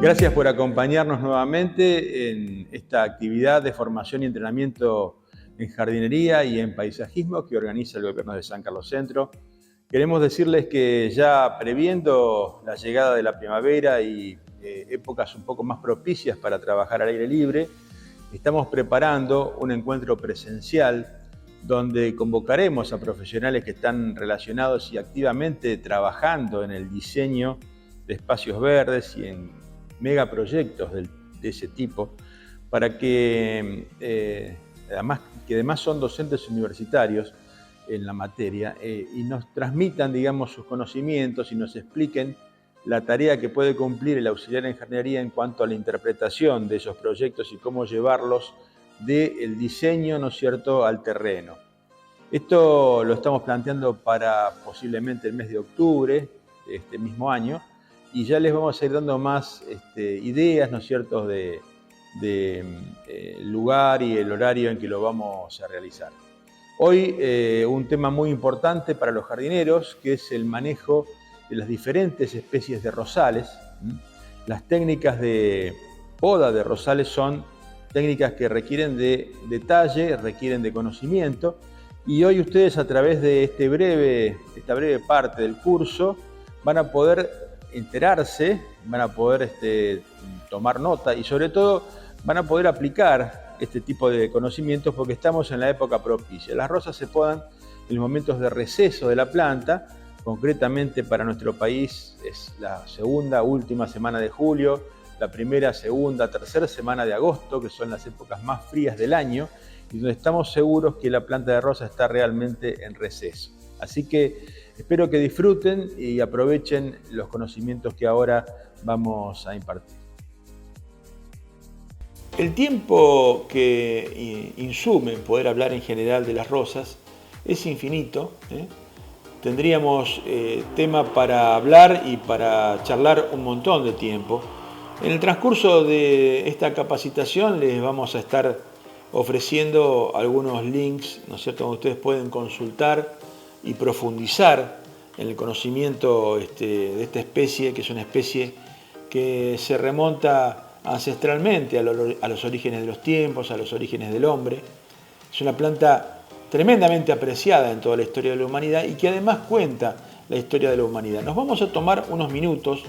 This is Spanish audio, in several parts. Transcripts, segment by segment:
Gracias por acompañarnos nuevamente en esta actividad de formación y entrenamiento en jardinería y en paisajismo que organiza el Gobierno de San Carlos Centro. Queremos decirles que ya previendo la llegada de la primavera y épocas un poco más propicias para trabajar al aire libre, estamos preparando un encuentro presencial donde convocaremos a profesionales que están relacionados y activamente trabajando en el diseño de espacios verdes y en megaproyectos de ese tipo, para que además son docentes universitarios en la materia y nos transmitan, digamos, sus conocimientos y nos expliquen la tarea que puede cumplir el auxiliar en jardinería en cuanto a la interpretación de esos proyectos y cómo llevarlos del diseño, ¿no es cierto?, al terreno. Esto lo estamos planteando para posiblemente el mes de octubre de este mismo año, y ya les vamos a ir dando más ideas, ¿no es cierto?, de lugar y el horario en que lo vamos a realizar. Hoy un tema muy importante para los jardineros, que es el manejo de las diferentes especies de rosales. Las técnicas de poda de rosales son técnicas que requieren de detalle, requieren de conocimiento, y hoy ustedes a través de esta breve parte del curso van a poder enterarse, van a poder tomar nota y sobre todo van a poder aplicar este tipo de conocimientos porque estamos en la época propicia. Las rosas se podan en los momentos de receso de la planta, concretamente para nuestro país es la segunda, última semana de julio, la primera, segunda, tercera semana de agosto, que son las épocas más frías del año, y donde estamos seguros que la planta de rosa está realmente en receso. Así que espero que disfruten y aprovechen los conocimientos que ahora vamos a impartir. El tiempo que insume poder hablar en general de las rosas es infinito. Tendríamos tema para hablar y para charlar un montón de tiempo. En el transcurso de esta capacitación les vamos a estar ofreciendo algunos links, ¿no es cierto?, donde ustedes pueden consultar y profundizar en el conocimiento de esta especie, que es una especie que se remonta ancestralmente a los orígenes de los tiempos, a los orígenes del hombre. Es una planta tremendamente apreciada en toda la historia de la humanidad y que además cuenta la historia de la humanidad. Nos vamos a tomar unos minutos,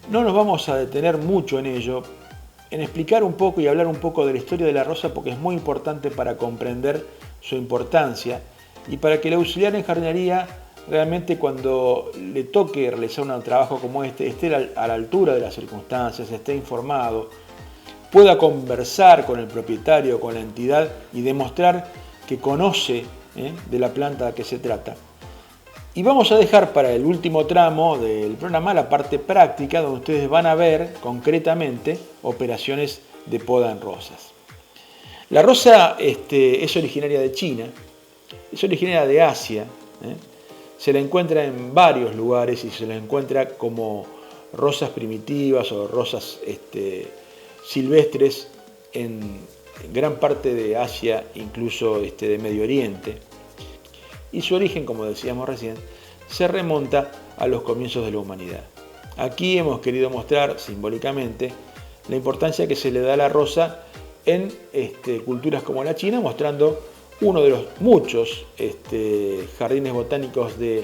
no nos vamos a detener mucho en ello, en explicar un poco y hablar un poco de la historia de la rosa porque es muy importante para comprender su importancia y para que el auxiliar en jardinería realmente cuando le toque realizar un trabajo como este esté a la altura de las circunstancias, esté informado, pueda conversar con el propietario, con la entidad y demostrar que conoce de la planta de que se trata. Y vamos a dejar para el último tramo del programa la parte práctica donde ustedes van a ver concretamente operaciones de poda en rosas. La rosa es originaria de China, es originaria de Asia, se la encuentra en varios lugares y se la encuentra como rosas primitivas o rosas silvestres en gran parte de Asia, incluso de Medio Oriente. Y su origen, como decíamos recién, se remonta a los comienzos de la humanidad. Aquí hemos querido mostrar simbólicamente la importancia que se le da a la rosa en culturas como la China, mostrando uno de los muchos jardines botánicos de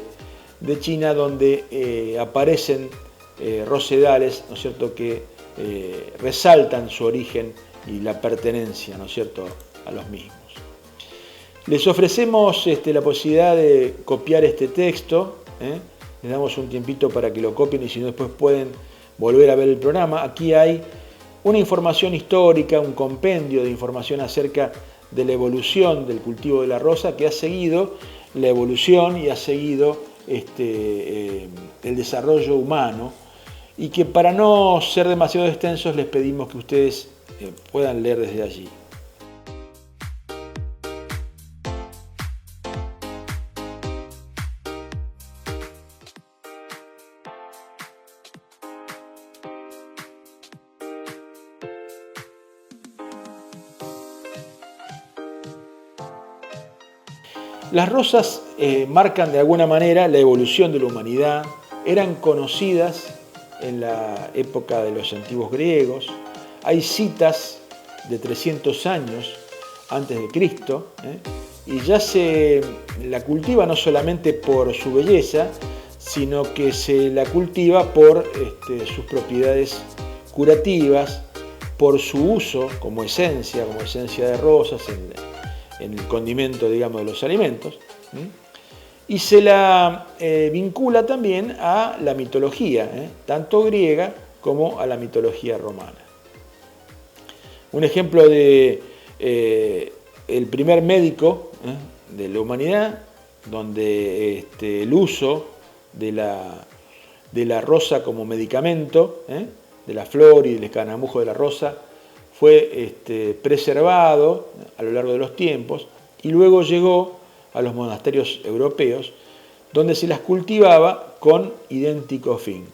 China donde aparecen rosedales, ¿no es cierto?, que resaltan su origen y la pertenencia, ¿no es cierto?, a los mismos. Les ofrecemos la posibilidad de copiar este texto, les damos un tiempito para que lo copien y si no después pueden volver a ver el programa. Aquí hay una información histórica, un compendio de información acerca de la evolución del cultivo de la rosa que ha seguido la evolución y ha seguido el desarrollo humano y que para no ser demasiado extensos les pedimos que ustedes puedan leer desde allí. Las rosas marcan de alguna manera la evolución de la humanidad, eran conocidas en la época de los antiguos griegos. Hay citas de 300 años antes de Cristo, y ya se la cultiva no solamente por su belleza, sino que se la cultiva por sus propiedades curativas, por su uso como esencia de rosas en el condimento, digamos, de los alimentos. Y se la vincula también a la mitología, tanto griega como a la mitología romana. Un ejemplo de el primer médico de la humanidad, donde el uso de la rosa como medicamento, de la flor y del escaramujo de la rosa, fue preservado a lo largo de los tiempos y luego llegó a los monasterios europeos, donde se las cultivaba con idéntico fin.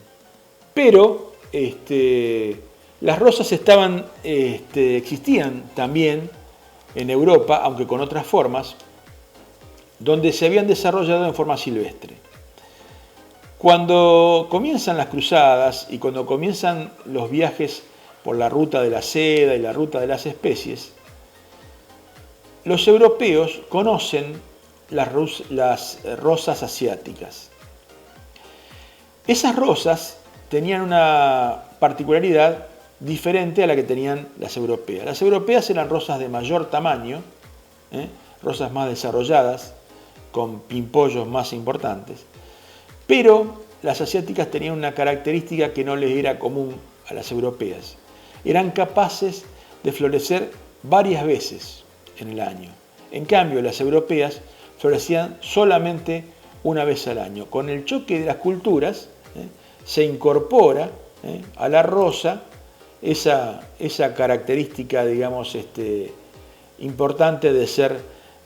Pero las rosas existían también en Europa, aunque con otras formas, donde se habían desarrollado en forma silvestre. Cuando comienzan las cruzadas y cuando comienzan los viajes por la ruta de la seda y la ruta de las especies, los europeos conocen las rosas asiáticas. Esas rosas tenían una particularidad diferente a la que tenían las europeas. Las europeas eran rosas de mayor tamaño, rosas más desarrolladas, con pimpollos más importantes, pero las asiáticas tenían una característica que no les era común a las europeas. Eran capaces de florecer varias veces en el año. En cambio, las europeas florecían solamente una vez al año. Con el choque de las culturas, se incorpora a la rosa esa característica, digamos, importante de ser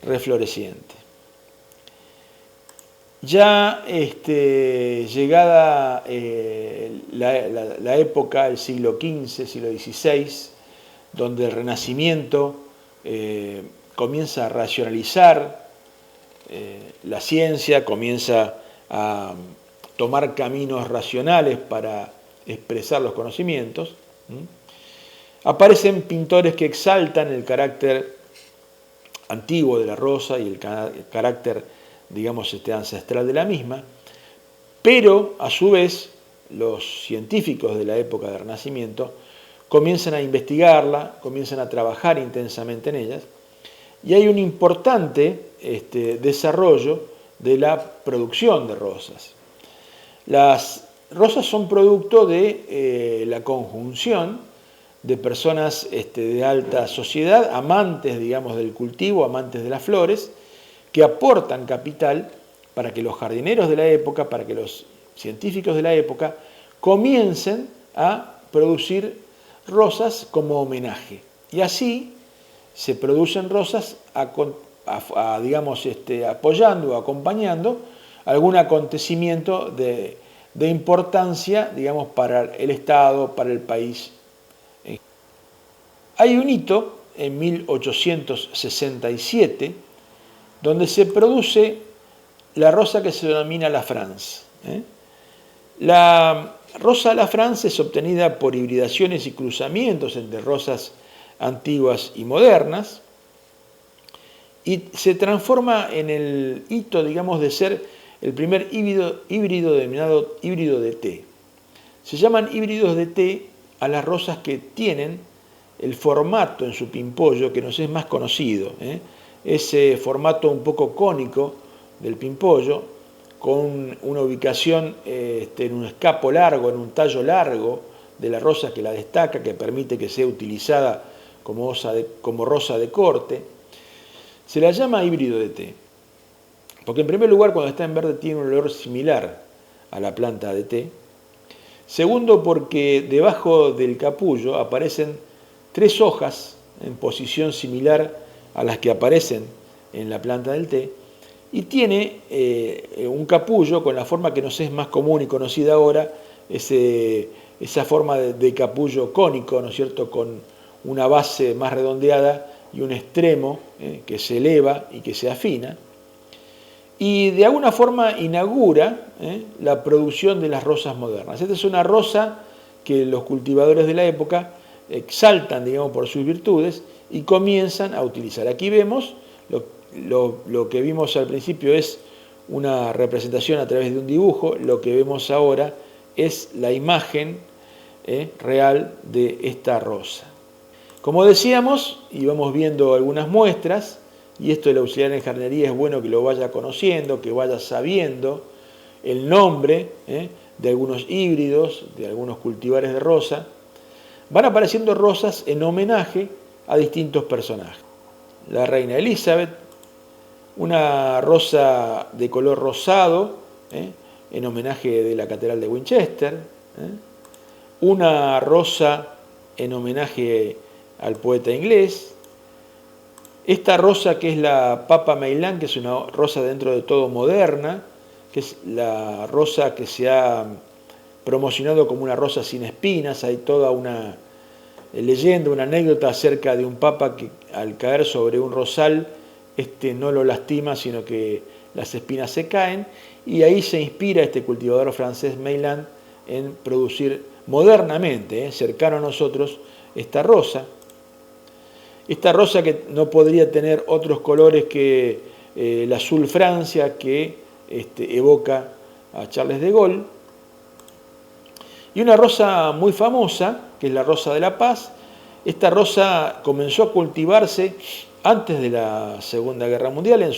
refloreciente. Ya llegada la época, el siglo XV, siglo XVI, donde el Renacimiento comienza a racionalizar la ciencia, comienza a tomar caminos racionales para expresar los conocimientos, aparecen pintores que exaltan el carácter antiguo de la rosa y el carácter, digamos, ancestral de la misma, pero a su vez los científicos de la época del Renacimiento comienzan a investigarla, comienzan a trabajar intensamente en ellas, y hay un importante desarrollo de la producción de rosas. Las rosas son producto de la conjunción de personas de alta sociedad, amantes, digamos, del cultivo, amantes de las flores, que aportan capital para que los jardineros de la época, para que los científicos de la época comiencen a producir rosas como homenaje. Y así se producen rosas digamos, apoyando o acompañando algún acontecimiento de importancia, digamos, para el Estado, para el país. Hay un hito en 1867 donde se produce la rosa que se denomina la France. La rosa la France es obtenida por hibridaciones y cruzamientos entre rosas antiguas y modernas y se transforma en el hito, digamos, de ser el primer híbrido denominado híbrido de té. Se llaman híbridos de té a las rosas que tienen el formato en su pimpollo que nos es más conocido, ese formato un poco cónico del pimpollo, con una ubicación en un escapo largo, en un tallo largo de la rosa que la destaca, que permite que sea utilizada como rosa de corte. Se la llama híbrido de té, porque en primer lugar cuando está en verde tiene un olor similar a la planta de té. Segundo, porque debajo del capullo aparecen 3 hojas en posición similar a las que aparecen en la planta del té, y tiene un capullo con la forma que nos es más común y conocida ahora, esa forma de capullo cónico, ¿no es cierto?, con una base más redondeada y un extremo que se eleva y que se afina. y de alguna forma inaugura la producción de las rosas modernas. Esta es una rosa que los cultivadores de la época exaltan, digamos, por sus virtudes y comienzan a utilizar. Aquí vemos, lo que vimos al principio es una representación a través de un dibujo, lo que vemos ahora es la imagen real de esta rosa. Como decíamos, y vamos viendo algunas muestras, y esto del auxiliar en jardinería es bueno que lo vaya conociendo, que vaya sabiendo el nombre de algunos híbridos, de algunos cultivares de rosa. Van apareciendo rosas en homenaje a distintos personajes. La reina Elizabeth, una rosa de color rosado, en homenaje de la Catedral de Winchester, una rosa en homenaje al poeta inglés, esta rosa que es la Papa Meylan, que es una rosa dentro de todo moderna, que es la rosa que se ha promocionado como una rosa sin espinas. Hay toda una leyenda, una anécdota acerca de un papa que al caer sobre un rosal, no lo lastima, sino que las espinas se caen, y ahí se inspira este cultivador francés Meylan en producir modernamente, cercano a nosotros, esta rosa. Esta rosa que no podría tener otros colores que el azul Francia, que evoca a Charles de Gaulle. Y una rosa muy famosa, que es la rosa de la paz. Esta rosa comenzó a cultivarse antes de la Segunda Guerra Mundial, en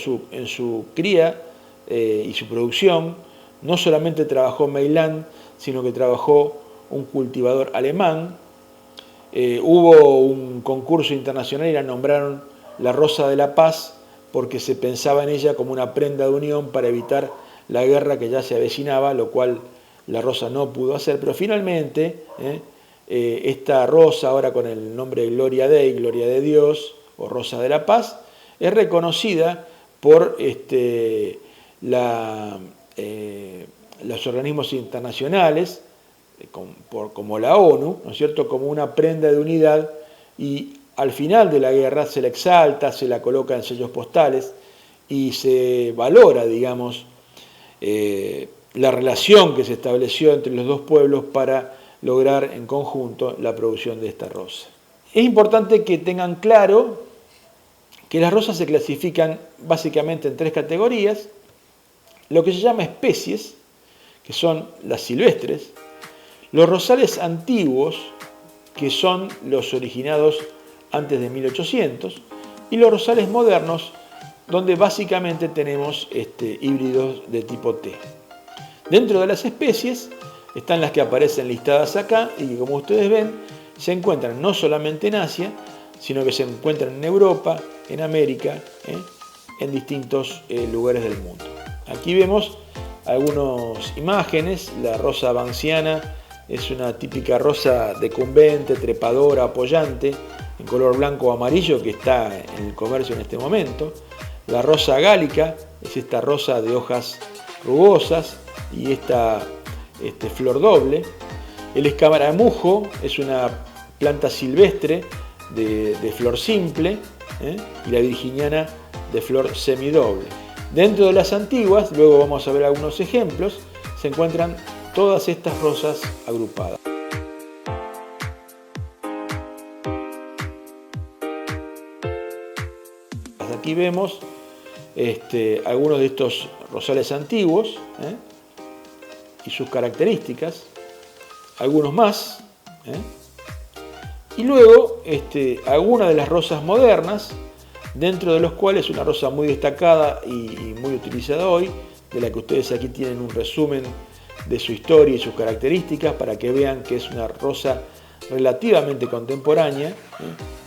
su cría y su producción. No solamente trabajó Meylan, sino que trabajó un cultivador alemán. Hubo un concurso internacional y la nombraron la Rosa de la Paz porque se pensaba en ella como una prenda de unión para evitar la guerra que ya se avecinaba, lo cual la rosa no pudo hacer. Pero finalmente, esta rosa, ahora con el nombre de Gloria Dei, Gloria de Dios, o Rosa de la Paz, es reconocida por los organismos internacionales, como la ONU, ¿no es cierto?, como una prenda de unidad, y al final de la guerra se la exalta, se la coloca en sellos postales y se valora, digamos, la relación que se estableció entre los dos pueblos para lograr en conjunto la producción de esta rosa. Es importante que tengan claro que las rosas se clasifican básicamente en tres categorías: lo que se llama especies, que son las silvestres; los rosales antiguos, que son los originados antes de 1800, y los rosales modernos, donde básicamente tenemos híbridos de tipo T. Dentro de las especies están las que aparecen listadas acá y que, como ustedes ven, se encuentran no solamente en Asia, sino que se encuentran en Europa, en América, en distintos lugares del mundo. Aquí vemos algunas imágenes. La rosa banksiana es una típica rosa decumbente, trepadora, apoyante, en color blanco o amarillo, que está en el comercio en este momento. La rosa gálica es esta rosa de hojas rugosas y esta flor doble. El escaramujo es una planta silvestre de flor simple, y la virginiana de flor semidoble. Dentro de las antiguas, luego vamos a ver algunos ejemplos, se encuentran todas estas rosas agrupadas. Aquí vemos algunos de estos rosales antiguos y sus características, algunos más, y luego algunas de las rosas modernas, dentro de los cuales una rosa muy destacada y muy utilizada hoy, de la que ustedes aquí tienen un resumen de su historia y sus características para que vean que es una rosa relativamente contemporánea,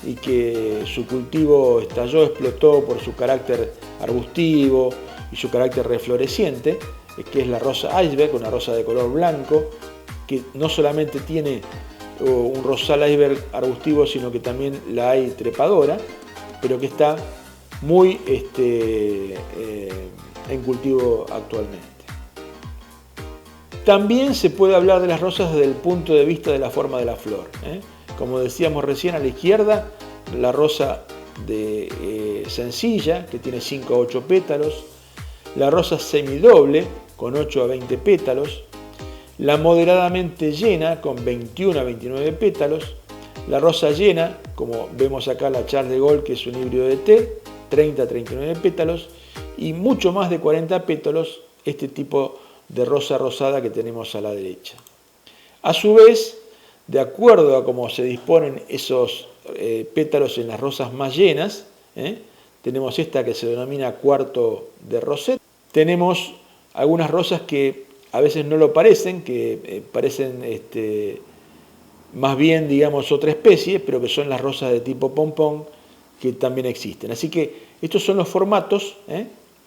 y que su cultivo explotó por su carácter arbustivo y su carácter refloreciente, que es la rosa iceberg, una rosa de color blanco, que no solamente tiene un rosal iceberg arbustivo, sino que también la hay trepadora, pero que está muy en cultivo actualmente. También se puede hablar de las rosas desde el punto de vista de la forma de la flor. Como decíamos recién, a la izquierda, la rosa sencilla, que tiene 5 a 8 pétalos. la rosa semidoble con 8 a 20 pétalos, la moderadamente llena con 21 a 29 pétalos, la rosa llena, como vemos acá la Charles de Gaulle, que es un híbrido de té, 30 a 39 pétalos, y mucho más de 40 pétalos, este tipo de rosa rosada que tenemos a la derecha. A su vez, de acuerdo a cómo se disponen esos pétalos en las rosas más llenas, tenemos esta que se denomina cuarto de rosette. Tenemos algunas rosas que a veces no lo parecen, que parecen más bien, digamos, otra especie, pero que son las rosas de tipo pompón, que también existen. Así que estos son los formatos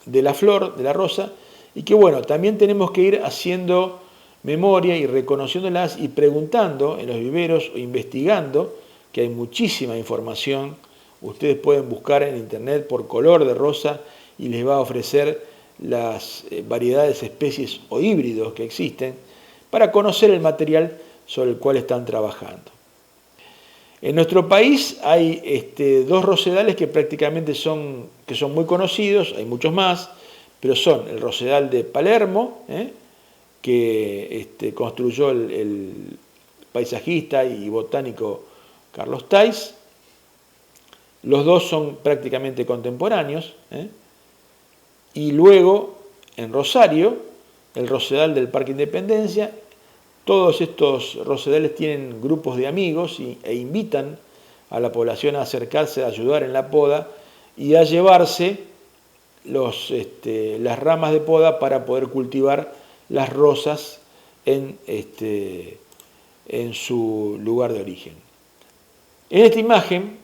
de la flor, de la rosa, y que bueno, también tenemos que ir haciendo memoria y reconociéndolas y preguntando en los viveros o investigando, que hay muchísima información. Ustedes pueden buscar en internet por color de rosa y les va a ofrecer las variedades, especies o híbridos que existen para conocer el material sobre el cual están trabajando. En nuestro país hay dos rosedales que prácticamente son muy conocidos, hay muchos más, pero son el rosedal de Palermo, que construyó el paisajista y botánico Carlos Thais. Los dos son prácticamente contemporáneos. Y luego, en Rosario, el rosedal del Parque Independencia. Todos estos rosedales tienen grupos de amigos e invitan a la población a acercarse, a ayudar en la poda y a llevarse las ramas de poda para poder cultivar las rosas en su lugar de origen. En esta imagen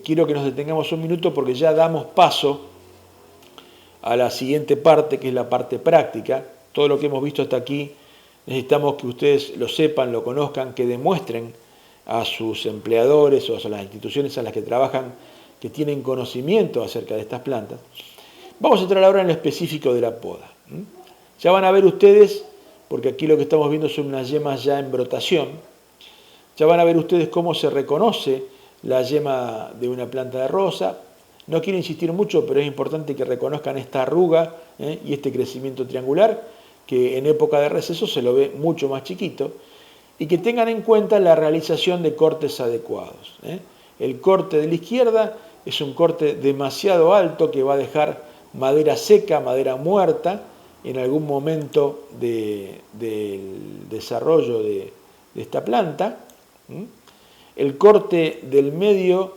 quiero que nos detengamos un minuto porque ya damos paso a la siguiente parte, que es la parte práctica. Todo lo que hemos visto hasta aquí necesitamos que ustedes lo sepan, lo conozcan, que demuestren a sus empleadores o a las instituciones a las que trabajan que tienen conocimiento acerca de estas plantas. Vamos a entrar ahora en lo específico de la poda. Ya van a ver ustedes, porque aquí lo que estamos viendo son unas yemas ya en brotación, ya van a ver ustedes cómo se reconoce la yema de una planta de rosa. No quiero insistir mucho, pero es importante que reconozcan esta arruga y este crecimiento triangular, que en época de receso se lo ve mucho más chiquito, y que tengan en cuenta la realización de cortes adecuados. El corte de la izquierda es un corte demasiado alto que va a dejar madera seca, madera muerta, en algún momento del desarrollo de esta planta. El corte del medio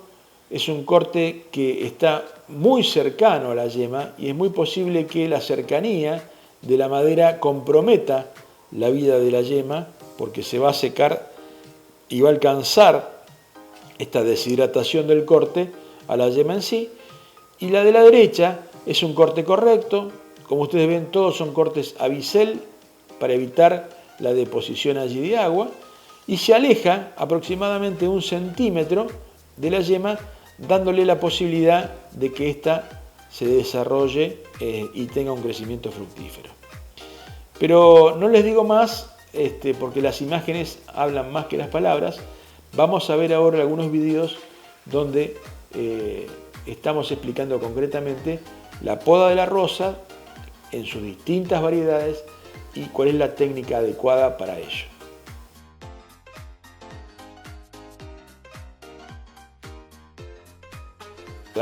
es un corte que está muy cercano a la yema y es muy posible que la cercanía de la madera comprometa la vida de la yema porque se va a secar y va a alcanzar esta deshidratación del corte a la yema en sí. Y la de la derecha es un corte correcto. Como ustedes ven, todos son cortes a bisel para evitar la deposición allí de agua y se aleja aproximadamente 1 centímetro de la yema, dándole la posibilidad de que ésta se desarrolle y tenga un crecimiento fructífero. Pero no les digo más porque las imágenes hablan más que las palabras. Vamos a ver ahora algunos videos donde estamos explicando concretamente la poda de la rosa en sus distintas variedades y cuál es la técnica adecuada para ello.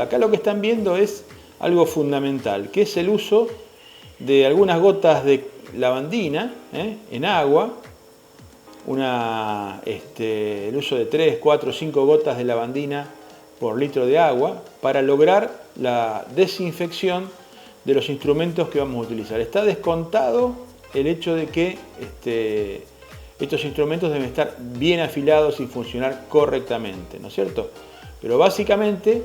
Acá lo que están viendo es algo fundamental, que es el uso de algunas gotas de lavandina en agua, el uso de 3, 4, 5 gotas de lavandina por litro de agua para lograr la desinfección de los instrumentos que vamos a utilizar. Está descontado el hecho de que estos instrumentos deben estar bien afilados y funcionar correctamente, ¿no es cierto? Pero básicamente,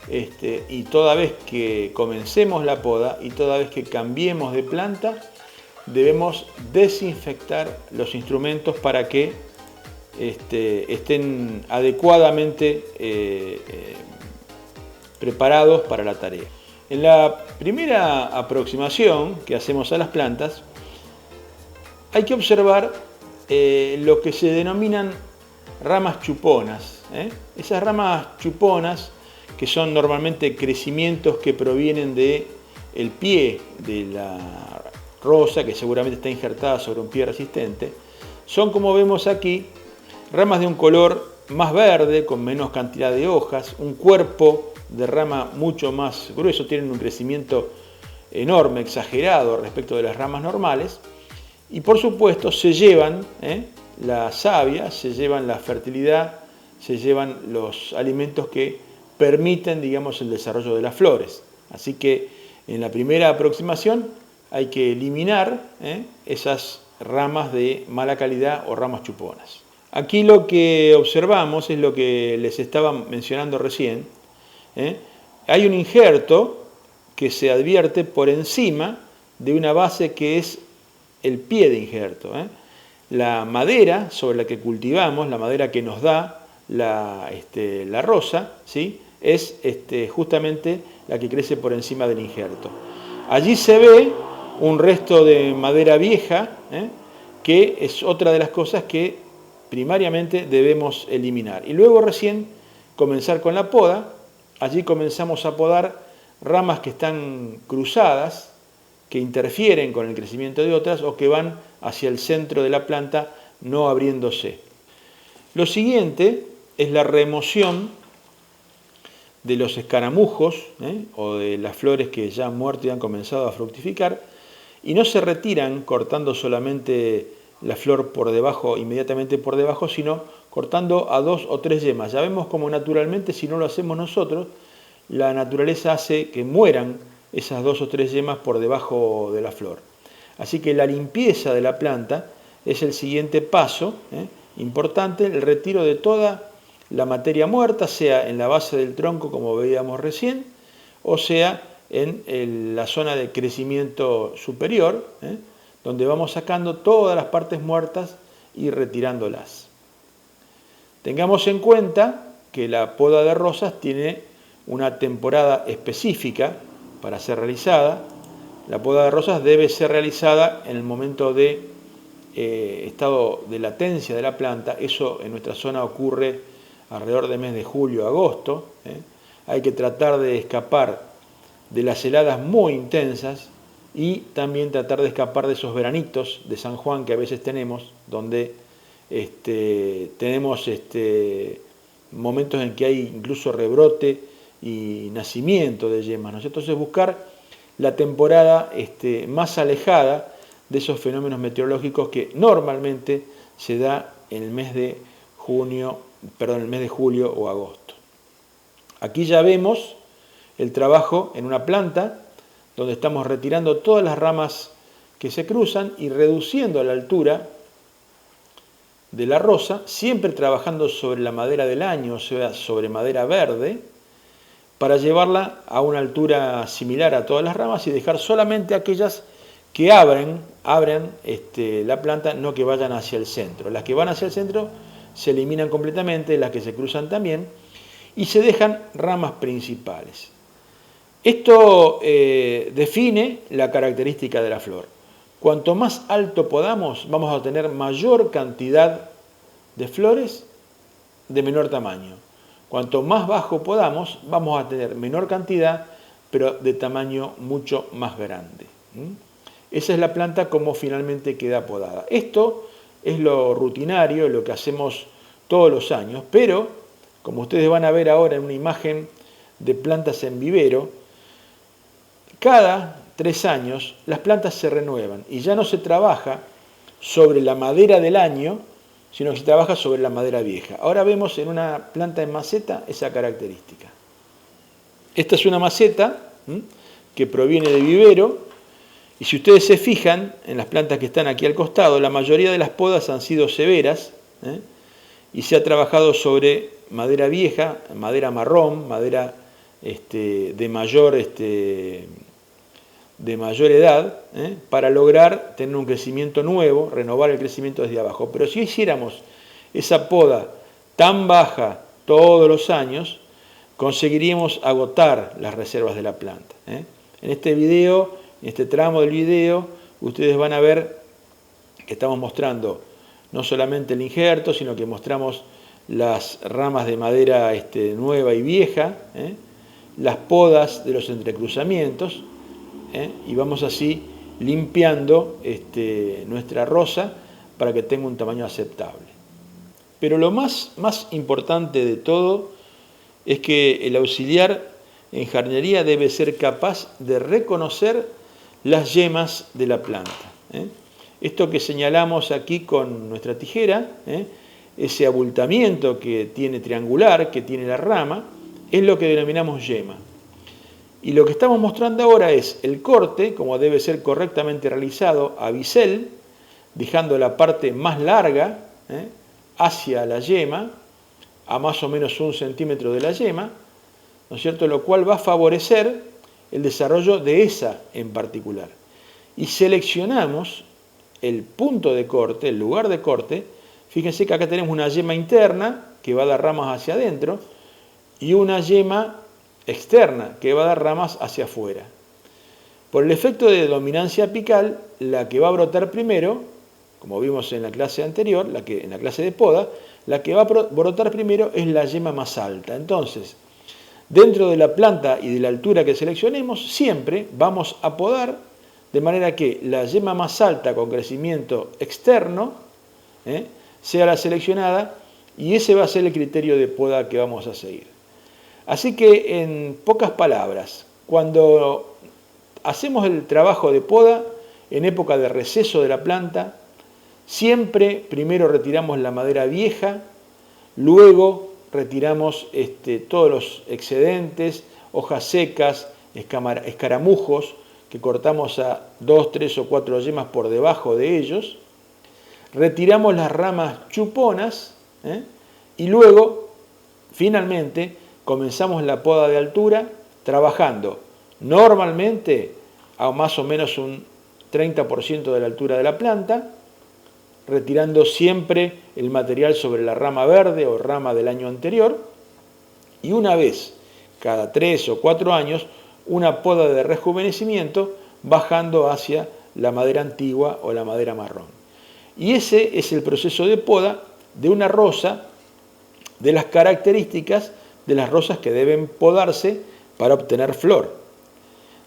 y toda vez que comencemos la poda y toda vez que cambiemos de planta, debemos desinfectar los instrumentos para que estén adecuadamente preparados para la tarea. En la primera aproximación que hacemos a las plantas, hay que observar lo que se denominan ramas chuponas. Esas ramas chuponas, que son normalmente crecimientos que provienen de el pie de la rosa, que seguramente está injertada sobre un pie resistente, son, como vemos aquí, ramas de un color más verde, con menos cantidad de hojas, un cuerpo de rama mucho más grueso, tienen un crecimiento enorme, exagerado respecto de las ramas normales, y por supuesto se llevan la savia, se llevan la fertilidad, se llevan los alimentos que permiten, digamos, el desarrollo de las flores. Así que en la primera aproximación hay que eliminar esas ramas de mala calidad o ramas chuponas. Aquí lo que observamos es lo que les estaba mencionando recién. Hay un injerto que se advierte por encima de una base que es el pie de injerto. La madera sobre la que cultivamos, la madera que nos da la rosa, ¿sí?, es justamente la que crece por encima del injerto. Allí se ve un resto de madera vieja, que es otra de las cosas que primariamente debemos eliminar. Y luego recién comenzar con la poda. Allí comenzamos a podar ramas que están cruzadas, que interfieren con el crecimiento de otras o que van hacia el centro de la planta no abriéndose. Lo siguiente es la remoción de los escaramujos o de las flores que ya han muerto y han comenzado a fructificar, y no se retiran cortando solamente la flor por debajo, inmediatamente por debajo, sino cortando a 2 o 3 yemas. Ya vemos como naturalmente, si no lo hacemos nosotros, la naturaleza hace que mueran esas 2 o 3 yemas por debajo de la flor. Así que la limpieza de la planta es el siguiente paso importante, el retiro de toda la materia muerta, sea en la base del tronco, como veíamos recién, o sea en la zona de crecimiento superior, donde vamos sacando todas las partes muertas y retirándolas. Tengamos en cuenta que la poda de rosas tiene una temporada específica para ser realizada. La poda de rosas debe ser realizada en el momento de estado de latencia de la planta. Eso en nuestra zona ocurre alrededor del mes de julio, agosto. Hay que tratar de escapar de las heladas muy intensas y también tratar de escapar de esos veranitos de San Juan que a veces tenemos, donde tenemos momentos en que hay incluso rebrote y nacimiento de yemas, ¿no? Entonces buscar la temporada más alejada de esos fenómenos meteorológicos que normalmente se da en el mes de el mes de julio o agosto. Aquí ya vemos el trabajo en una planta donde estamos retirando todas las ramas que se cruzan y reduciendo la altura de la rosa, siempre trabajando sobre la madera del año, o sea, sobre madera verde, para llevarla a una altura similar a todas las ramas y dejar solamente aquellas que abran la planta, no que vayan hacia el centro. Las que van hacia el centro se eliminan completamente, las que se cruzan también, y se dejan ramas principales. Esto define la característica de la flor. Cuanto más alto podamos, vamos a tener mayor cantidad de flores de menor tamaño. Cuanto más bajo podamos, vamos a tener menor cantidad, pero de tamaño mucho más grande. Esa es la planta como finalmente queda podada. Esto es lo rutinario, lo que hacemos todos los años, pero como ustedes van a ver ahora en una imagen de plantas en vivero, cada 3 años las plantas se renuevan y ya no se trabaja sobre la madera del año, sino que se trabaja sobre la madera vieja. Ahora vemos en una planta en maceta esa característica. Esta es una maceta que proviene de vivero, y si ustedes se fijan en las plantas que están aquí al costado, la mayoría de las podas han sido severas y se ha trabajado sobre madera vieja, madera marrón, madera de mayor edad, para lograr tener un crecimiento nuevo, renovar el crecimiento desde abajo. Pero si hiciéramos esa poda tan baja todos los años, conseguiríamos agotar las reservas de la planta. En este video, en este tramo del video, ustedes van a ver que estamos mostrando no solamente el injerto, sino que mostramos las ramas de madera nueva y vieja, las podas de los entrecruzamientos, y vamos así limpiando nuestra rosa para que tenga un tamaño aceptable. Pero lo más importante de todo es que el auxiliar en jardinería debe ser capaz de reconocer las yemas de la planta. Esto que señalamos aquí con nuestra tijera, ese abultamiento que tiene triangular, que tiene la rama, es lo que denominamos yema. Y lo que estamos mostrando ahora es el corte, como debe ser correctamente realizado a bisel, dejando la parte más larga hacia la yema, a más o menos 1 centímetro de la yema, ¿no es cierto? Lo cual va a favorecer el desarrollo de esa en particular. Y seleccionamos el punto de corte, el lugar de corte. Fíjense que acá tenemos una yema interna que va a dar ramas hacia adentro y una yema externa que va a dar ramas hacia afuera. Por el efecto de dominancia apical, la que va a brotar primero, como vimos en la clase anterior, en la clase de poda, la que va a brotar primero es la yema más alta. Entonces, dentro de la planta y de la altura que seleccionemos, siempre vamos a podar de manera que la yema más alta con crecimiento externo sea la seleccionada, y ese va a ser el criterio de poda que vamos a seguir. Así que, en pocas palabras, cuando hacemos el trabajo de poda en época de receso de la planta, siempre primero retiramos la madera vieja, luego retiramos todos los excedentes, hojas secas, escaramujos, que cortamos a 2, 3 o 4 yemas por debajo de ellos, retiramos las ramas chuponas, y luego, finalmente, comenzamos la poda de altura, trabajando normalmente a más o menos un 30% de la altura de la planta, retirando siempre el material sobre la rama verde o rama del año anterior, y una vez cada 3 o 4 años, una poda de rejuvenecimiento bajando hacia la madera antigua o la madera marrón. Y ese es el proceso de poda de una rosa, de las características de las rosas que deben podarse para obtener flor.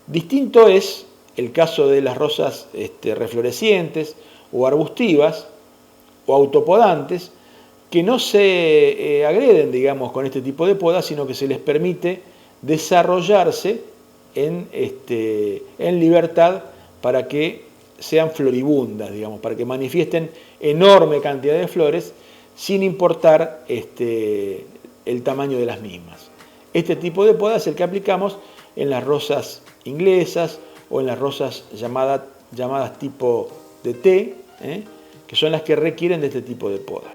Distinto es el caso de las rosas reflorecientes o arbustivas o autopodantes, que no se agreden, digamos, con este tipo de poda, sino que se les permite desarrollarse en libertad para que sean floribundas, digamos, para que manifiesten enorme cantidad de flores sin importar el tamaño de las mismas. Este tipo de poda es el que aplicamos en las rosas inglesas o en las rosas llamadas tipo de té, que son las que requieren de este tipo de poda.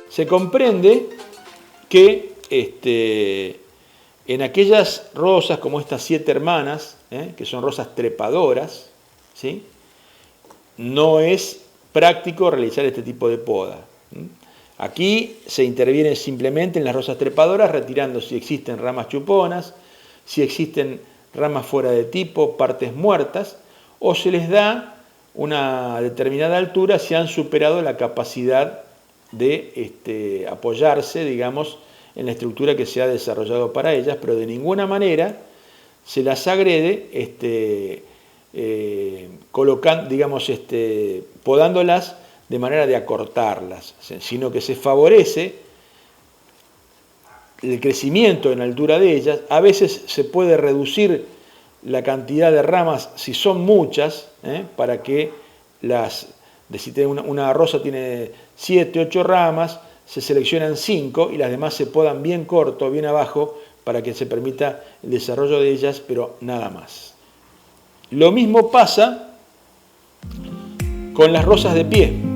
Se comprende que en aquellas rosas como estas 7 hermanas, que son rosas trepadoras, ¿sí?, no es práctico realizar este tipo de poda. Aquí se interviene simplemente en las rosas trepadoras, retirando si existen ramas chuponas, si existen ramas fuera de tipo, partes muertas, o se les da una determinada altura si han superado la capacidad de apoyarse, digamos, en la estructura que se ha desarrollado para ellas, pero de ninguna manera se las agrede colocando, digamos, podándolas de manera de acortarlas, sino que se favorece el crecimiento en altura de ellas. A veces se puede reducir la cantidad de ramas si son muchas, para que si una rosa tiene 7, 8 ramas, se seleccionan 5 y las demás se podan bien corto, bien abajo, para que se permita el desarrollo de ellas, pero nada más. Lo mismo pasa con las rosas de pie.